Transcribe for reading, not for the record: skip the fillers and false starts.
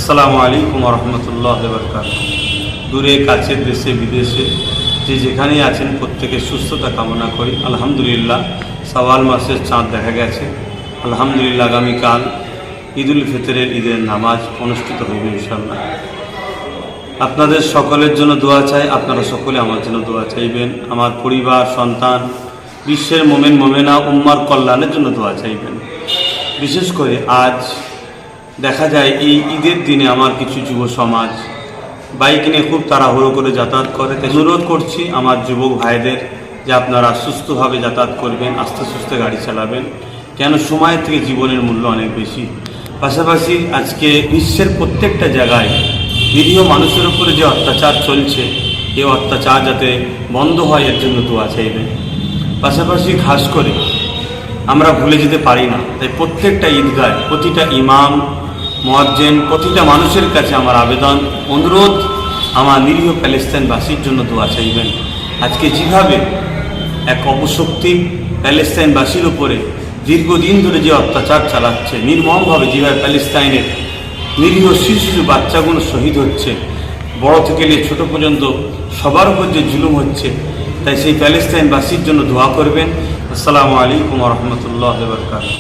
আসসালামু আলাইকুম রহমতুল্লাহ বরকাতুহু। দূরে কাছে দেশে বিদেশে যে যেখানেই আছেন প্রত্যেকের সুস্থতা কামনা করি। আলহামদুলিল্লাহ শাওয়াল মাসের চাঁদ দেখা গেছে। আলহামদুলিল্লাহ আগামীকাল ঈদুল ফিতরের ঈদের নামাজ অনুষ্ঠিত হইবে ইনশাআল্লাহ। আপনাদের সকলের জন্য দোয়া চাই, আপনারা সকলে আমার জন্য দোয়া চাইবেন। আমার পরিবার, সন্তান, বিশ্বের মোমেন মোমেনা উম্মার কল্যাণের জন্য দোয়া চাইবেন। বিশেষ করে আজ দেখা যায় এই ঈদের দিনে আমার কিছু যুব সমাজ বাইক নিয়ে খুব তাড়াহুড়ো করে যাতায়াত করে। তাই অনুরোধ করছি আমার যুবক ভাইদের যে আপনারা সুস্থভাবে যাতায়াত করবেন, আস্তে সুস্থে গাড়ি চালাবেন, কেন সময়ের থেকে জীবনের মূল্য অনেক বেশি। পাশাপাশি আজকে বিশ্বের প্রত্যেকটা জায়গায় নিরীহ মানুষের উপরে যে অত্যাচার চলছে, এই অত্যাচার যাতে বন্ধ হয় এর জন্য দোয়া চাইবেন। পাশাপাশি খাস করে আমরা ভুলে যেতে পারি না, তাই প্রত্যেকটা ঈদগায় প্রতিটা ইমাম, মুয়াজ্জিন, প্রতিটা মানুষের কাছে আমার আবেদন, অনুরোধ, আমার নিরীহ প্যালেস্তাইনবাসীর জন্য দোয়া চাইবেন। আজকে যেভাবে এক অপশক্তি প্যালেস্তাইনবাসীর উপরে দীর্ঘদিন ধরে যে অত্যাচার চালাচ্ছে, নির্মমভাবে যেভাবে প্যালেস্তাইনের নিরীহ শিশু বাচ্চাগুলো শহীদ হচ্ছে, বড় থেকে নিয়ে ছোট পর্যন্ত সবার উপর যে জুলুম হচ্ছে, তাই সেই প্যালেস্তাইনবাসীর জন্য দোয়া করবেন। আসসালামু আলাইকুম রহমতুল্লাহ বরকাতুহু।